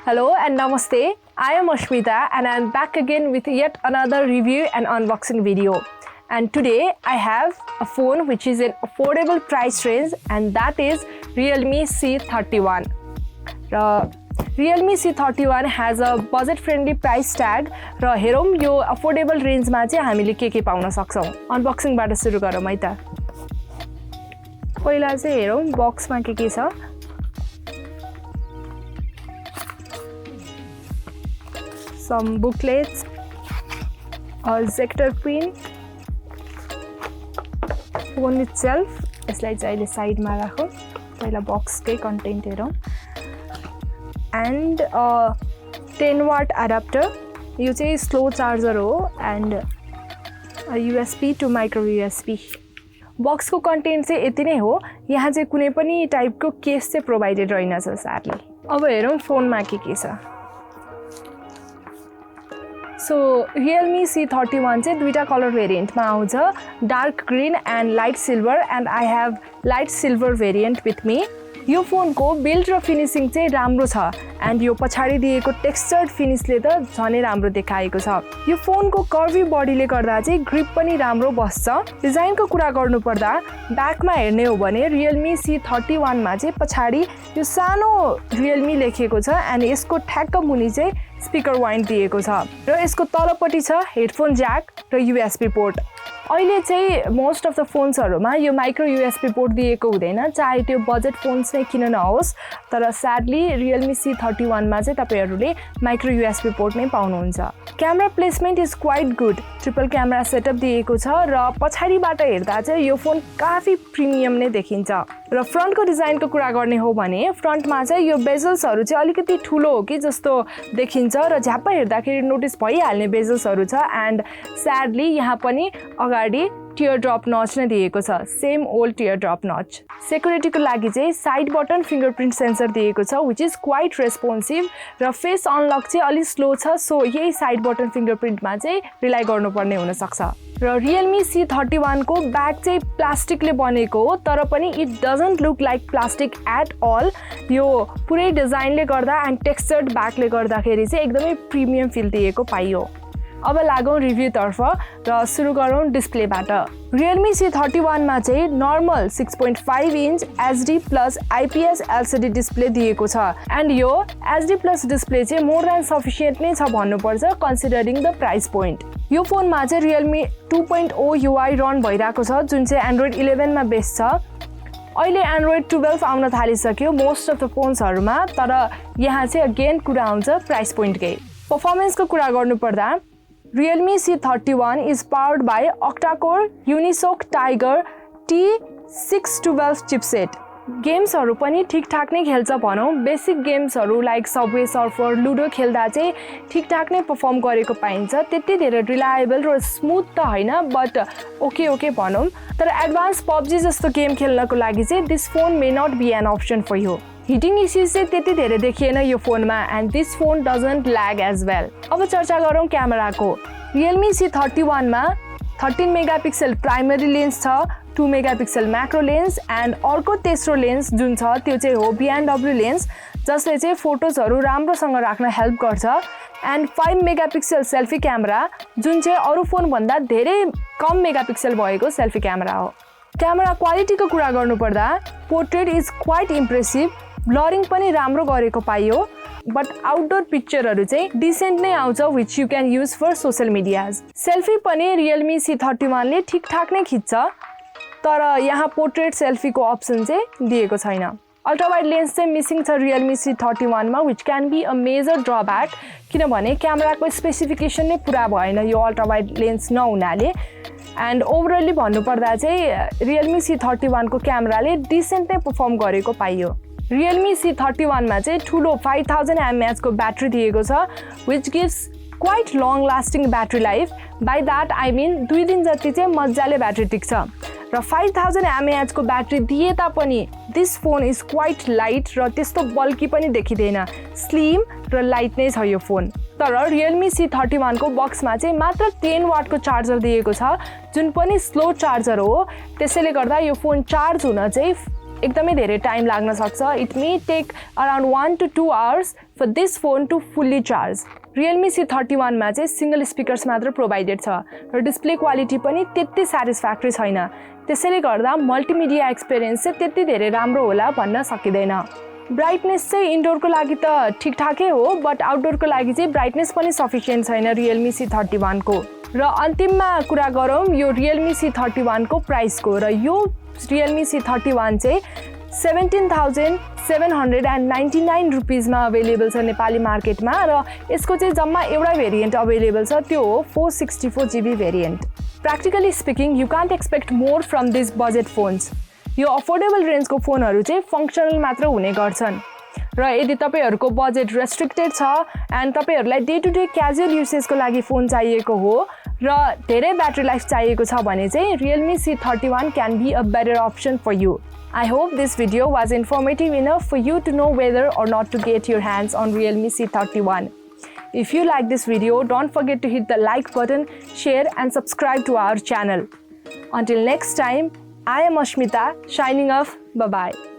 Hello and namaste. I am Asmita and I am back again with yet another review and unboxing video. And today I have a phone which is an affordable price range and that is Realme C31. Realme C31 has a budget friendly price tag र हेरौं यो affordable range मा चाहिँ हामीले के पाउन सक्छौं. Unboxing बाट सुरु गरौँ है त. पहिला चाहिँ हेरौं बक्स मा के छ. Some booklets, a Zector pin, phone itself. यसलाई चाहिँ अहिले साइडमा राखौं. पहिला बक्सकै कन्टेन्ट हेरौं. And a 10 watt adapter. यो चाहिँ स्लो चार्जर हो and a USB to micro USB. Box को कन्टेन्ट चाहिँ यति नै हो. यहाँ चाहिँ कुनै पनि टाइपको केस चाहिँ प्रोवाइडेड रहेन छ साथले. अब हेरौं फोनमा के छ. So Realme C31 चाहिँ दुईटा कलर भेरिएन्टमा आउँछ, dark green and light silver and I have light silver variant with me. यो फोनको बिल्ड र फिनिशिङ चाहिँ राम्रो छ एन्ड यो पछाडी दिएको टेक्सचर्ड फिनिशले त झनै राम्रो देखाएको छ. यो फोनको कर्भी बडीले गर्दा चाहिँ ग्रिप पनि राम्रो बस्छ. डिजाइनको कुरा गर्नु पर्दा ब्याकमा हेर्ने हो भने Realme C31 मा चाहिँ पछाडी यो सानो Realme लेखिएको छ एन्ड यसको ठ्याक्क मुनि चाहिँ स्पिकर वाइन्ड दिएको छ र यसको तलपट्टि छ हेडफोन ज्याक र USB पोर्ट. अहिले चाहिँ मोस्ट अफ द फोन्सहरुमा यो माइक्रो USB पोर्ट दिएको हुँदैन, चाहे त्यो बजेट फोन्स नै किन नहोस्, तर सैडली Realme C31 मा चाहिँ तपाईहरुले माइक्रो USB पोर्ट नै पाउनुहुन्छ. Camera placement is quite good. Triple camera setup दिएको छ र पछाडीबाट हेर्दा चाहिँ यो फोन काफी प्रिमियम नै देखिन्छ. र फ्रन्टको डिजाइनको कुरा गर्ने हो भने फ्रन्टमा चाहिँ यो बेजल्सहरु चाहिँ अलिकति ठूलो हो कि जस्तो देखिन्छ र झ्याप्प हेर्दाखेरि नोटिस भइहाल्ने बेजल्सहरु छ एन्ड सैडली यहाँ पनि अगाडि टियर ड्रप नच नै दिएको छ. सेम ओल्ड टियर ड्रप नच. सेक्युरिटीको लागि चाहिँ साइड बटन फिंगरप्रिन्ट सेन्सर दिएको छ व्हिच इज क्वाइट रेस्पोन्सिभ र फेस अनलक चाहिँ अलि स्लो छ, सो यही साइड बटन फिंगरप्रिन्टमा चाहिँ रिलाइ गर्नुपर्ने हुन सक्छ. र Realme C31 को ब्याक चाहिँ प्लास्टिकले बनेको हो, तर पनि it doesn't look like plastic at all. यो पुरै डिजाइनले गर्दा एन्ड टेक्सचर्ड ब्याकले गर्दाखेरि चाहिँ एकदमै प्रिमियम फिल दिएको पाइयो. अब लागौं रिभ्यू तर्फ र सुरु गरौं डिस्प्लेबाट. Realme C31 मा चाहिँ normal 6.5 inch HD plus IPS LCD display दिएको छ एन्ड यो HD प्लस डिस्प्ले चाहिँ मोर देन सफिसिएन्ट नै छ भन्नुपर्छ कन्सिडरिङ द प्राइस पोइन्ट. यो फोनमा चाहिँ Realme 2.0 UI रन भइराको छ जुन चाहिँ Android 11 मा बेस छ. अहिले Android 12 आउन थालिसक्यो मोस्ट अफ द फोन्सहरुमा, तर यहाँ चाहिँ अगेन कुरा आउँछ प्राइस पोइन्टकै. परफर्मेन्सको कुरा गर्नु पर्दा Realme C31 is powered by octa-core Unisoc Tiger T612 chipset. गेम्सहरु पनि ठीकठाक नै खेल्छ भनौं. बेसिक गेम्सहरु लाइक सबवे सर्फर, लुडो खेल्दा चाहिँ ठीकठाक नै परफर्म गरेको पाइन्छ. त्यति धेरै रिलायबल र स्मूथ त हैन बट ओके भनौं. तर एडभान्स PUBG जस्तो गेम खेल्नको लागि चाहिँ this phone may not be an option for you. Heating issues चाहिँ त्यति धेरै देखिएन यो फोनमा and this phone doesn't lag as well. अब चर्चा गरौं क्यामेराको. Realme C31 मा 13 मेगापिक्सल प्राइमरी लेन्स छ, 2 मेगापिक्सल म्याक्रो लेन्स एन्ड अर्को तेस्रो लेन्स जुन छ त्यो चाहिँ हो BNW लेन्स जसले चाहिँ फोटोजहरु राम्रोसँग राख्न हेल्प गर्छ एन्ड 5 मेगापिक्सल सेल्फी क्यामेरा जुन चाहिँ अरु फोन भन्दा धेरै कम मेगापिक्सल भएको सेल्फी क्यामेरा हो. क्यामेरा क्वालिटीको कुरा गर्नु पर्दा पोर्ट्रेट इज क्वाइट इम्प्रेसिभ. ब्लरिङ पनि राम्रो गरेको पाइयो बट आउटडोर पिक्चरहरु चाहिँ डिसेन्ट नै आउँछ which you can use for social medias. Selfie पनि Realme C31 ले ठीकठाक नै खिच्छ, तर यहाँ पोर्ट्रेट सेल्फीको अप्सन चाहिँ दिएको छैन. अल्ट्रा वाइड लेन्स चाहिँ मिसिङ छ Realme C31 मा which can be a major drawback किनभने क्यामेराको स्पेसिफिकेसन नै पूरा भएन यो अल्ट्रा वाइड लेन्स नहुनाले. एन्ड ओभरअली भन्नुपर्दा चाहिँ Realme C31 को क्यामेराले डिसेन्ट नै परफर्म गरेको पाइयो. Realme C31 मा चाहिँ ठूलो 5000 mAh को ब्याट्री दिएको छ which gives quite long lasting battery life. By that I mean 2 दिन जति चाहिँ मज्जाले ब्याट्री टिक्छ र 5000 mAh को ब्याट्री दिए तापनि this phone is quite light र त्यस्तो बल्की पनि देखिदैन. स्लिम र लाइट नै छ यो फोन. तर Realme C31 को बक्समा चाहिँ मात्र 10 वाट को चार्जर दिएको छ जुन पनि स्लो चार्जर हो. त्यसैले गर्दा यो फोन चार्ज हुन चाहिँ एकदमै धेरै टाइम लाग्न सक्छ it may take around 1 to 2 hours for this phone to fully charge Realme C31 मा चाहिँ सिंगल स्पिकर्स मात्र प्रोभाइडेड छ र डिस्प्ले क्वालिटी पनि त्यति स्याटिस्फ्याक्टरी छैन त्यसैले गर्दा मल्टिमिडिया एक्सपिरियन्स चाहिँ त्यति धेरै राम्रो होला भन्न सकिदैन ब्राइटनेस चाहिँ इन्डोरको लागि त ठिकठाकै हो बट आउटडोरको लागि चाहिँ ब्राइटनेस पनि सफिसिएन्ट छैन Realme C31 को र अन्तिममा कुरा गरौँ यो Realme C31 को प्राइसको र यो Realme C31 चाहिँ 17,799 रुपीजमा अवेलेबल छ नेपाली मार्केटमा र यसको चाहिँ जम्मा एउटा भेरिएन्ट अवेलेबल छ त्यो हो 464GB variant practically speaking you can't expect more from this budget phones यो अफोर्डेबल रेन्जको फोनहरू चाहिँ फङ्सनल मात्र हुने गर्छन् र यदि तपाईहरुको बजेट रेस्ट्रिक्टेड छ एन्ड तपाईहरुलाई डे टु डे क्याजुअल युसेजको लागि फोन चाहिएको हो र धेरै ब्याट्री लाइफ चाहिएको छ भने चाहिँ Realme C31 can be a better option for you. I hope this video was informative enough for you to know whether or not to get your hands on Realme C31. If you like this video, don't forget to hit the like button, share and subscribe to our channel. Until next time, I am Asmita signing off. Bye-bye.